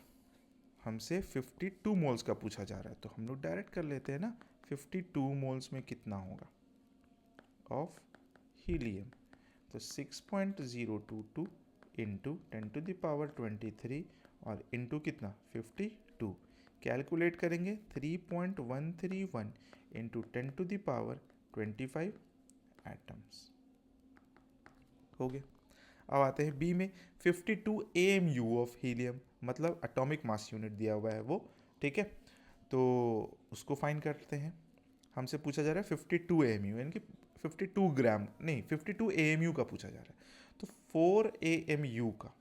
हमसे 52 मोल्स का पूछा जा रहा है, तो हम लोग डायरेक्ट कर लेते हैं ना, 52 मोल्स में कितना होगा ऑफ हीलियम, तो 6.022 इंटू 10⁻23 और इंटू कितना 52, कैलकुलेट करेंगे 3.131 इंटू 10⁻25 एटम्स, हो गया। अब आते हैं बी में, 52 AMU ऑफ हीलियम, मतलब एटॉमिक मास यूनिट दिया हुआ है वो, ठीक है, तो उसको फाइंड करते हैं। हमसे पूछा जा रहा है 52 AMU, यानी कि 52 ग्राम नहीं, 52 AMU का पूछा जा रहा है, तो 4 AMU का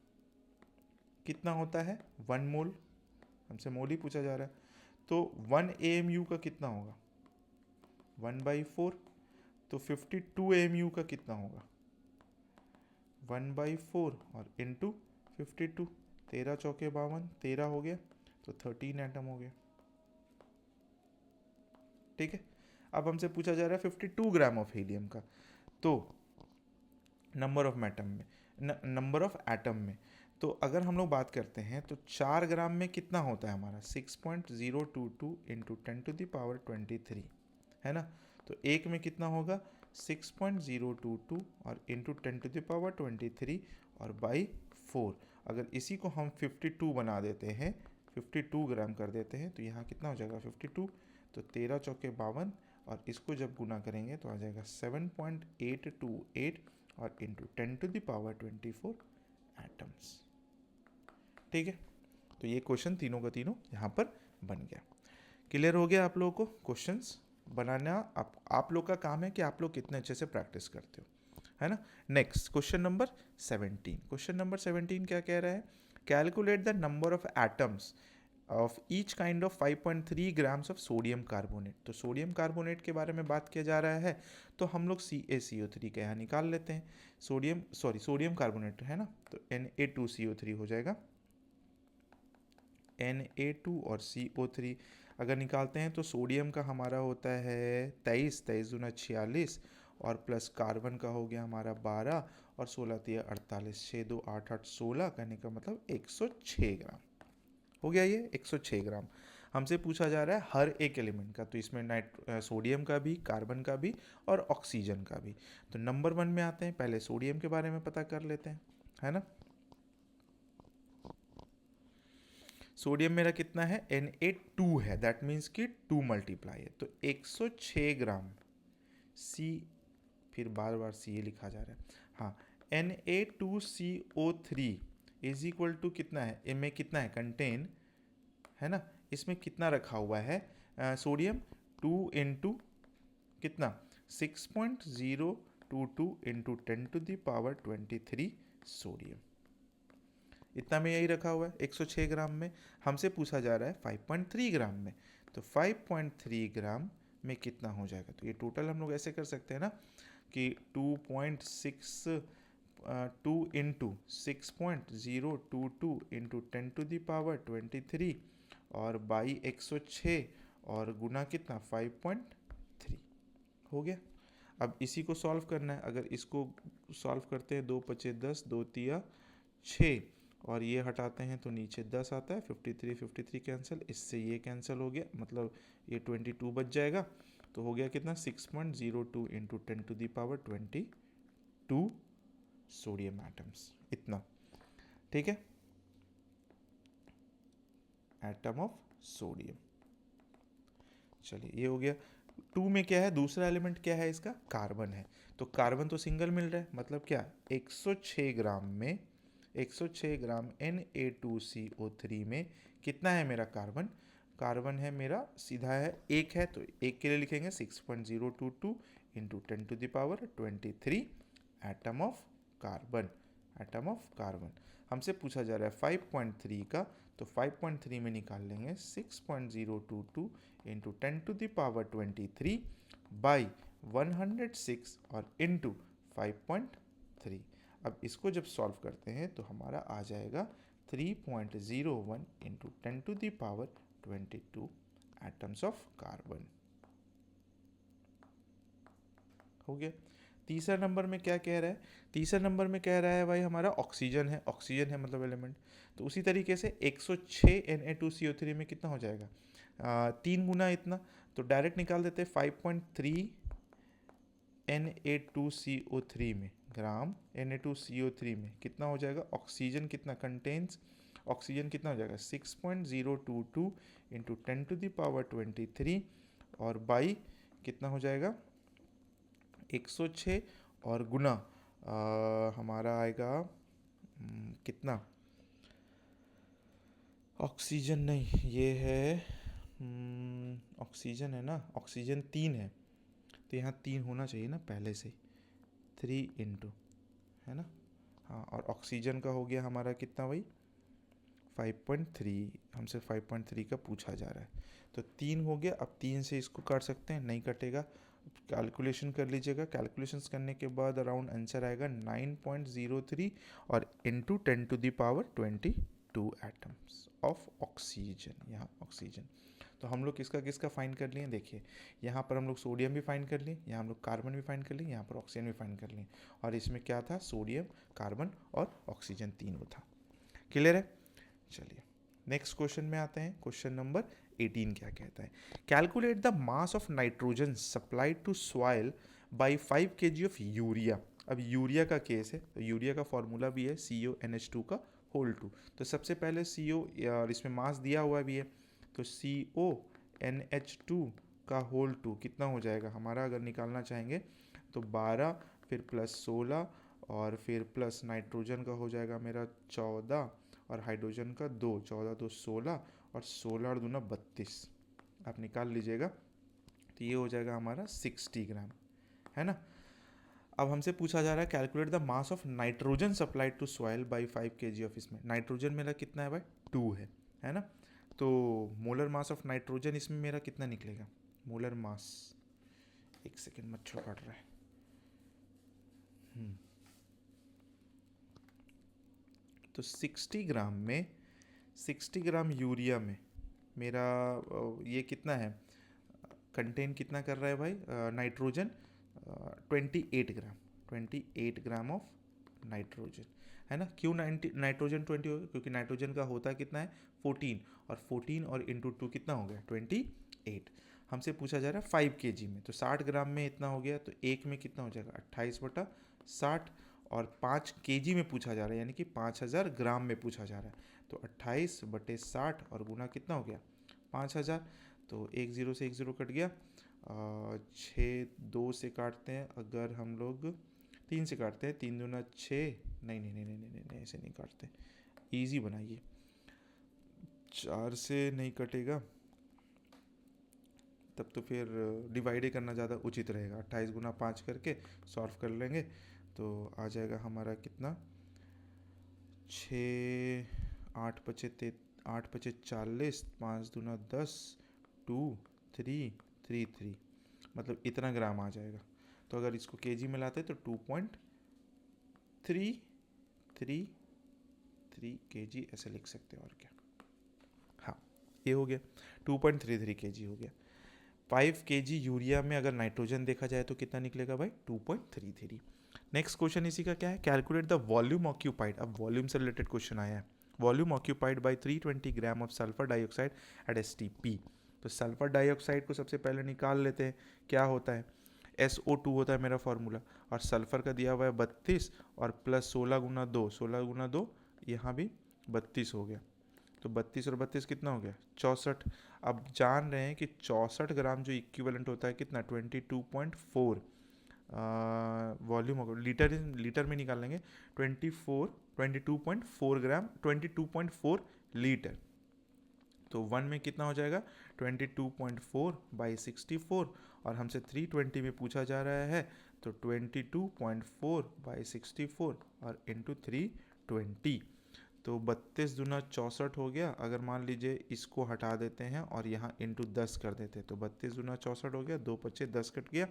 कितना होता है, 1 मोल, हमसे मोल ही पूछा जा रहा है, तो 1 AMU का कितना होगा, 1/4, तो 52 AMU का कितना होगा 1/4 और इंटू 52, 13 चौके 52, 13 हो गया तो 13 एटम हो गया। ठीक है, अब हमसे पूछा जा रहा है 52 ग्राम ऑफ हीलियम का, तो नंबर ऑफ एटम में नंबर ऑफ एटम में, तो अगर हम लोग बात करते हैं तो 4 ग्राम में कितना होता है हमारा 6.022 इंटू 10⁻23 है ना। तो एक में कितना होगा 6.022 और इंटू 10⁻23 और बाई 4। अगर इसी को हम 52 बना देते हैं, 52 ग्राम कर देते हैं, तो यहाँ कितना हो जाएगा 52, तो 13 चौके 52 और इसको जब गुना करेंगे तो आ जाएगा 7.828 और इंटू 10⁻24 एटम्स। ठीक है, तो ये क्वेश्चन तीनों का तीनों यहाँ पर बन गया। क्लियर हो गया आप लोगों को? क्वेश्चंस बनाना आप लोग का काम है कि आप लोग कितने अच्छे से प्रैक्टिस करते हो, है ना। Next question number 17। Question number 17 क्या कह रहा है, calculate the number of atoms of each kind of 5.3 grams of sodium carbonate. तो सोडियम कार्बोनेट के बारे में बात किया जा रहा है, तो हम लोग CaCO3 का यहाँ निकाल लेते हैं। सोडियम कार्बोनेट है ना, तो Na2CO3 हो जाएगा, Na2 और CO3 अगर निकालते हैं तो सोडियम का हमारा होता है 23, 23 दूना 46 और प्लस कार्बन का हो गया हमारा 12 और 16 तिया 48, 6 2 8 8 16, कहने का मतलब 106 ग्राम हो गया। ये 106 ग्राम हमसे पूछा जा रहा है हर एक एलिमेंट का, तो इसमें सोडियम का भी, कार्बन का भी और ऑक्सीजन का भी। तो नंबर 1 में आते हैं, पहले सोडियम के बारे में पता कर लेते हैं, है ना। सोडियम मेरा कितना है Na2 है, दैट मीन्स कि 2 मल्टीप्लाई है, तो 106 ग्राम सी, फिर बार बार सी लिखा जा रहा है, हाँ, Na2CO3 इज इक्वल टू कितना है, इनमें कितना है कंटेन, है ना, इसमें कितना रखा हुआ है सोडियम 2 इंटू कितना 6.022 इंटू 10⁻23 सोडियम, इतना में यही रखा हुआ है 106 ग्राम में। हमसे पूछा जा रहा है 5.3 ग्राम में, तो 5.3 ग्राम में कितना हो जाएगा, तो ये टोटल हम लोग ऐसे कर सकते हैं ना कि 2.62 इंटू 6.022 इंटू 10⁻23 और बाई 106 और गुना कितना 5.3 हो गया। अब इसी को सॉल्व करना है, अगर इसको सॉल्व करते हैं 2 पचे 10, 2 तिया 6 और ये हटाते हैं तो नीचे 10 आता है, 53 कैंसिल, इससे ये कैंसिल हो गया, मतलब ये 22 बच जाएगा, तो हो गया कितना 6.02 इंटू 10⁻22 सोडियम एटम्स, इतना। ठीक है, एटम ऑफ सोडियम। चलिए ये हो गया। 2 में क्या है, दूसरा एलिमेंट क्या है इसका, कार्बन है, तो कार्बन तो सिंगल मिल रहा है, मतलब क्या 106 ग्राम में 106 ग्राम Na2CO3 में कितना है मेरा कार्बन, कार्बन है मेरा सीधा है एक है, तो एक के लिए लिखेंगे 6.022 into 10⁻23 atom of carbon, atom of carbon. हमसे पूछा जा रहा है 5.3 का, तो 5.3 में निकाल लेंगे 6.022 इंटू 10⁻23 बाई 106 और इंटू 5.3। अब इसको जब सॉल्व करते हैं तो हमारा आ जाएगा 3.01 इंटू 10⁻22 एटम्स ऑफ कार्बन हो गया। तीसरा नंबर में क्या कह रहा है, तीसरा नंबर में कह रहा है भाई हमारा ऑक्सीजन है, ऑक्सीजन है मतलब एलिमेंट, तो उसी तरीके से 106 Na2CO3 में कितना हो जाएगा 3 गुना इतना, तो डायरेक्ट निकाल देते हैं 5.3 Na2CO3 में ग्राम Na2CO3 में कितना हो जाएगा, ऑक्सीजन कितना कंटेन्स, ऑक्सीजन कितना हो जाएगा 6.022 इंटू 10⁻23 और बाई कितना हो जाएगा 106 और गुना हमारा आएगा कितना, ऑक्सीजन नहीं, ये है ऑक्सीजन है ना, ऑक्सीजन 3 है, तो यहाँ 3 होना चाहिए ना पहले से, 3 इंटू, है ना, हाँ, और ऑक्सीजन का हो गया हमारा कितना भाई 5.3, हमसे 5.3 का पूछा जा रहा है, तो 3 हो गया। अब 3 से इसको काट सकते हैं, नहीं कटेगा, कैलकुलेशन कर लीजिएगा। कैलकुलेशंस करने के बाद अराउंड आंसर आएगा 9.03 और इंटू 10⁻22 एटम्स ऑफ ऑक्सीजन। यहाँ ऑक्सीजन, तो हम लोग किसका किसका फाइंड कर लिए देखिए, यहाँ पर हम लोग सोडियम भी फाइंड कर लिए, यहाँ हम लोग कार्बन भी फाइंड कर लिए, यहाँ पर ऑक्सीजन भी फाइंड कर लिए, और इसमें क्या था, सोडियम, कार्बन और ऑक्सीजन तीनों था। क्लियर है? चलिए नेक्स्ट क्वेश्चन में आते हैं। क्वेश्चन नंबर 18 क्या कहता है, calculate the mass of nitrogen supplied to soil by 5 kg of urea. अब यूरिया का केस है, तो यूरिया का फॉर्मूला भी है CONH2 का होल 2। तो सबसे पहले CO, और इसमें मास दिया हुआ भी है, तो CONH2 का होल 2 कितना हो जाएगा हमारा, अगर निकालना चाहेंगे तो 12, फिर प्लस 16, और फिर प्लस नाइट्रोजन का हो जाएगा मेरा 14, और हाइड्रोजन का 2, 14 2 16, और 16 और 2 ना 32, आप निकाल लीजिएगा, तो ये हो जाएगा हमारा 60 ग्राम, है ना। अब हमसे पूछा जा रहा है calculate the mass of nitrogen supplied to soil by 5 kg of, इसमें नाइट्रोजन मेरा कितना है भाई, 2 है ना। तो मोलर मास ऑफ नाइट्रोजन इसमें मेरा कितना निकलेगा, मोलर मास, एक सेकेंड मच्छर काट रहा है। तो 60 ग्राम में, 60 ग्राम यूरिया में मेरा ये कितना है, कंटेन कितना कर रहा है भाई, nitrogen 28 gram, 28 gram of nitrogen, है ना। क्यों नाइट्रोजन 20 हो गया, क्योंकि नाइट्रोजन का होता है कितना है 14, और 14 और इंटू 2 कितना हो गया 28। हमसे पूछा जा रहा है 5 kg में, तो 60 ग्राम में इतना हो गया, तो एक में कितना हो जाएगा 28/60, और 5 kg में पूछा जा रहा है, यानी कि 5000 ग्राम में पूछा जा रहा है, तो 28/60 और गुना कितना हो गया 5000, तो 1 0 से 1 0 कट गया, 6 2 से काटते हैं, अगर हम लोग 3 से काटते हैं, 3 दूना 6, नहीं नहीं नहीं नहीं नहीं नहीं ऐसे नहीं काटते, इजी बनाइए, 4 से नहीं कटेगा, तब तो फिर डिवाइड करना ज़्यादा उचित रहेगा, 28 गुना 5 करके सॉल्व कर लेंगे, तो आ जाएगा हमारा कितना 6 8 पचे 40, 5 दूना 10, 2 3 3 3, मतलब इतना ग्राम आ जाएगा। तो अगर इसको केजी में लाते तो 2.333 kg ऐसे लिख सकते हैं, और क्या, हाँ ये हो गया 2.33 kg हो गया। 5 kg यूरिया में अगर नाइट्रोजन देखा जाए तो कितना निकलेगा भाई 2.33। नेक्स्ट क्वेश्चन इसी का क्या है, कैलकुलेट द वॉल्यूम ऑक्यूपाइड। अब वॉल्यूम से रिलेटेड क्वेश्चन आया है, volume occupied by 320 gram of sulphur dioxide eight STP। तो सल्फर डाइऑक्साइड को सबसे पहले निकाल लेते हैं, क्या होता है SO2 होता है मेरा फॉर्मूला, और सल्फर का दिया हुआ है 32, और प्लस 16 गुना 2, 16 गुना 2 यहाँ भी 32 हो गया, तो 32 और 32 कितना हो गया 64। अब जान रहे हैं कि 64 ग्राम जो इक्विवेलेंट होता है कितना 22.4 वॉल्यूम होगा, लीटर में निकाल लेंगे 22.4 ग्राम, 22.4 लीटर, तो 1 में कितना हो जाएगा 22.4/64, और हमसे 320 में पूछा जा रहा है, तो 22.4/64 और इंटू 320, तो 32 दूना 64 हो गया। अगर मान लीजिए इसको हटा देते हैं और यहाँ इंटू 10 कर देते हैं, तो 32 दूना 64 हो गया, 2 पच्चे 10 कट गया,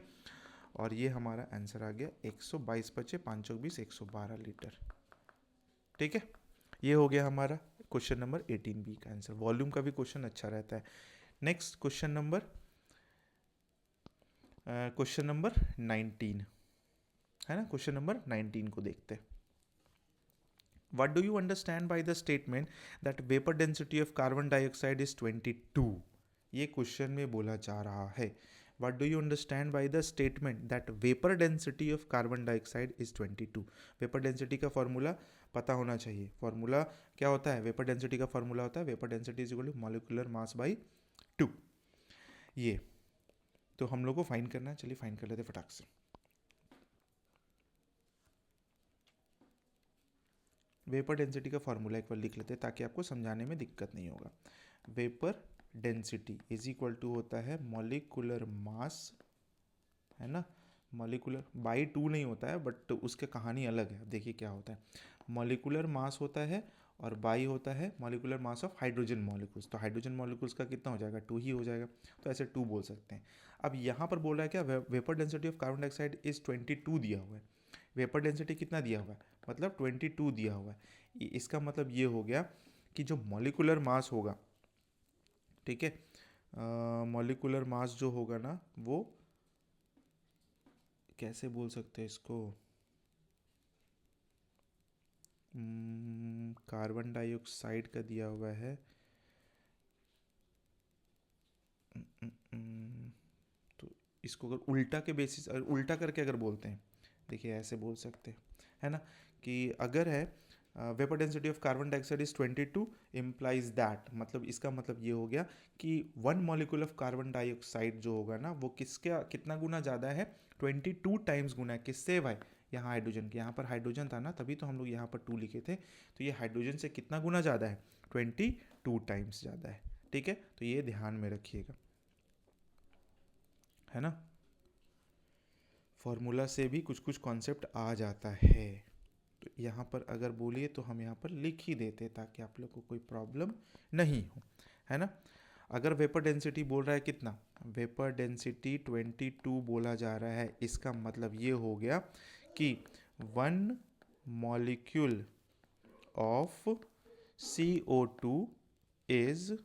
और ये हमारा आंसर आ गया 122 पच्चे 5 20 112 लीटर। ठीक है, ये हो गया हमारा क्वेश्चन नंबर 18B का आंसर। वॉल्यूम का भी क्वेश्चन अच्छा रहता है। नेक्स्ट क्वेश्चन नंबर 19 है ना, क्वेश्चन नंबर 19 को देखते हैं। What do you understand by the statement that vapor density of carbon dioxide is 22? ये क्वेश्चन में बोला जा रहा है, What do you understand by the statement that vapor density of carbon dioxide is 22? Vapour density का formula पता होना चाहिए। फॉर्मूला क्या होता है, वेपर डेंसिटी का फॉर्मूला होता है vapour density is equal to molecular mass by 2। ये तो हम लोग को फाइंड करना है, चलिए फाइंड कर लेते फटाक से। वेपर डेंसिटी का फॉर्मूला एक बार लिख लेते हैं ताकि आपको समझाने में दिक्कत नहीं होगा। Vapour density is equal to होता है मॉलिक्यूलर मास, है ना, मॉलिक्यूलर बाई 2 नहीं होता है, बट उसके कहानी अलग है। देखिए क्या होता है, मॉलिक्यूलर मास होता है और बाई होता है molecular mass of hydrogen molecules, तो हाइड्रोजन मॉलिक्यूल्स का कितना हो जाएगा, 2 ही हो जाएगा, तो ऐसे 2 बोल सकते हैं। अब यहाँ पर बोल रहा है क्या, vapour density of carbon dioxide is 22 दिया हुआ है, वेपर डेंसिटी कितना दिया हुआ है, मतलब 22 दिया हुआ है। इसका मतलब ये हो गया कि जो मॉलिकुलर मास होगा, ठीक है, मॉलिकुलर मास जो होगा ना, वो कैसे बोल सकते हैं इसको, कार्बन डाइऑक्साइड का दिया हुआ है, तो इसको अगर उल्टा के बेसिस, उल्टा करके अगर बोलते हैं, देखिए ऐसे बोल सकते हैं, है ना, कि अगर है vapour density of carbon dioxide is 22 implies that, मतलब इसका मतलब ये हो गया कि 1 मॉलिक्यूल ऑफ कार्बन डाइऑक्साइड जो होगा ना, वो किसके कितना गुना ज़्यादा है, 22 टाइम्स गुना है, किससे भाई, यहाँ हाइड्रोजन के, यहाँ पर हाइड्रोजन था ना, तभी तो हम लोग यहाँ पर 2 लिखे थे, तो ये हाइड्रोजन से कितना गुना ज़्यादा है, 22 टाइम्स ज़्यादा है, ठीक है, तो ये ध्यान में रखिएगा, है ना। फॉर्मूला से भी कुछ कुछ कॉन्सेप्ट आ जाता है, तो यहाँ पर अगर बोलिए तो हम यहाँ पर लिख ही देते ताकि आप लोग को कोई प्रॉब्लम नहीं हो, है ना। अगर वेपर डेंसिटी बोल रहा है कितना, वेपर डेंसिटी 22 बोला जा रहा है, इसका मतलब ये हो गया कि 1 molecule of CO2 is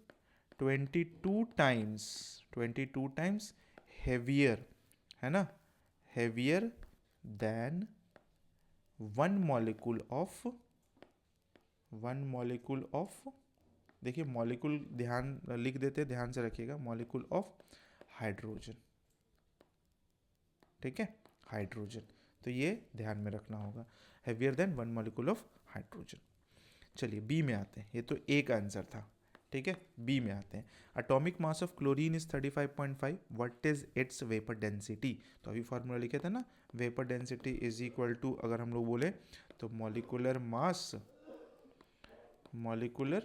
22 times heavier, है ना, हेवियर देन 1 मॉलिक्यूल ऑफ, देखिए मॉलिक्यूल ध्यान लिख देते, ध्यान से रखिएगा, मॉलिक्यूल ऑफ हाइड्रोजन, ठीक है, हाइड्रोजन, तो ये ध्यान में रखना होगा, heavier than 1 molecule of hydrogen. चलिए बी में आते हैं, ये तो एक आंसर था, ठीक है, बी में आते हैं। Atomic mass of chlorine is 35.5, what is its vapour density, तो अभी फार्मूला लिखे थे ना, vapour density is equal to, अगर हम लोग बोले तो मॉलिकुलर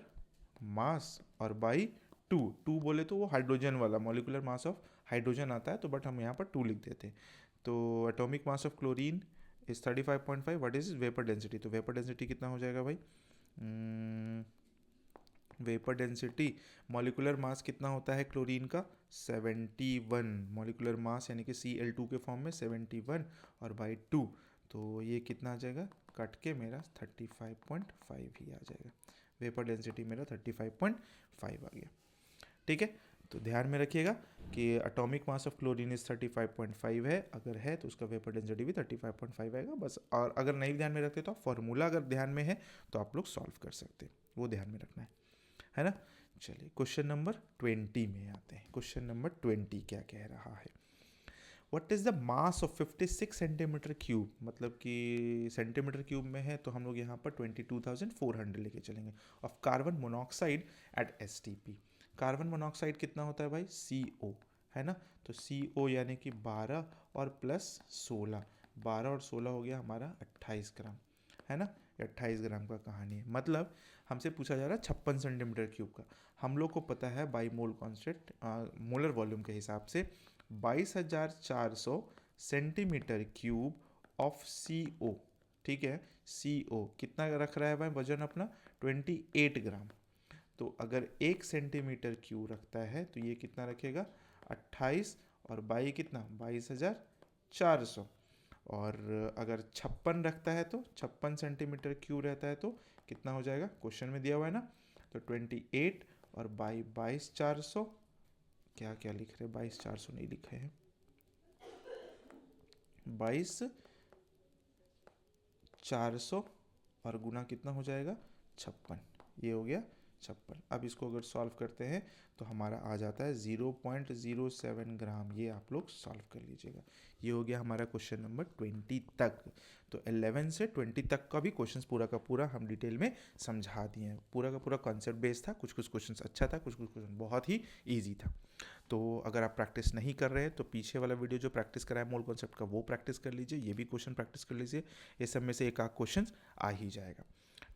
मास और बाई 2 बोले तो वो हाइड्रोजन वाला मॉलिकुलर मास ऑफ हाइड्रोजन आता है, तो बट हम यहाँ पर 2 लिख देते हैं, तो atomic mass of chlorine is 35.5, what is vapour density, तो वेपर डेंसिटी कितना हो जाएगा भाई, वेपर डेंसिटी, मॉलिकुलर मास कितना होता है क्लोरीन का, 71, मॉलिकुलर मास यानी कि Cl2 के फॉर्म में 71 और बाई 2, तो ये कितना आ जाएगा, कट के मेरा 35.5 ही आ जाएगा, वेपर डेंसिटी मेरा 35.5 आ गया, ठीक है। तो ध्यान में रखिएगा कि atomic mass of chlorine is 35.5 है, अगर है तो उसका वेपर डेंसिटी भी 35.5 आएगा बस, और अगर नहीं ध्यान में रखते तो आप फॉर्मूला अगर ध्यान में है तो आप लोग सॉल्व कर सकते हैं, वो ध्यान में रखना है ना। चलिए क्वेश्चन नंबर 20 में आते हैं, क्वेश्चन नंबर 20 क्या कह रहा है, what is the mass of 56 centimetre cube, मतलब कि सेंटीमीटर क्यूब में है तो हम लोग यहाँ पर 22,400 लेके चलेंगे, of carbon monoxide at STP, carbon monoxide कितना होता है भाई, CO, है ना, तो CO यानी कि 12 और प्लस 16, 12 और 16 हो गया हमारा 28 ग्राम, है ना, 28 ग्राम का कहानी है, मतलब हमसे पूछा जा रहा है 56 सेंटीमीटर क्यूब का, हम लोग को पता है by mole constant molar volume के हिसाब से 22,400 सेंटीमीटर क्यूब ऑफ CO, ठीक है, CO कितना रख रहा है भाई वजन अपना, 28 ग्राम, तो अगर 1 सेंटीमीटर क्यूब रखता है तो ये कितना रखेगा, 28 और बाई कितना 22,400, और अगर 56 रखता है तो 56 सेंटीमीटर क्यूब रहता है तो कितना हो जाएगा, क्वेश्चन में दिया हुआ है ना, तो 28 और बाई 22,400, क्या क्या लिख रहे हैं, 22,400 नहीं लिखे हैं, 22,400 और गुना कितना हो जाएगा 56, ये हो गया 56। अब इसको अगर सॉल्व करते हैं तो हमारा आ जाता है 0.07 ग्राम, ये आप लोग सॉल्व कर लीजिएगा, ये हो गया हमारा क्वेश्चन नंबर 20 तक। तो 11 से 20 तक का भी क्वेश्चन पूरा का पूरा हम डिटेल में समझा दिए हैं, पूरा का पूरा कॉन्सेप्ट बेस्ड था, कुछ कुछ क्वेश्चन अच्छा था, कुछ कुछ क्वेश्चन बहुत ही ईजी था, तो अगर आप प्रैक्टिस नहीं कर रहे हैं तो पीछे वाला वीडियो जो प्रैक्टिस कराया मोल कॉन्सेप्ट का वो प्रैक्टिस कर लीजिए, ये भी क्वेश्चन प्रैक्टिस कर लीजिए, ये सब में से एक आध क्वेश्चन आ ही जाएगा,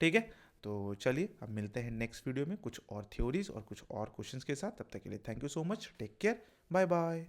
ठीक है। तो चलिए अब मिलते हैं नेक्स्ट वीडियो में कुछ और थ्योरीज और कुछ और क्वेश्चंस के साथ, तब तक के लिए thank you so much, take care, bye bye.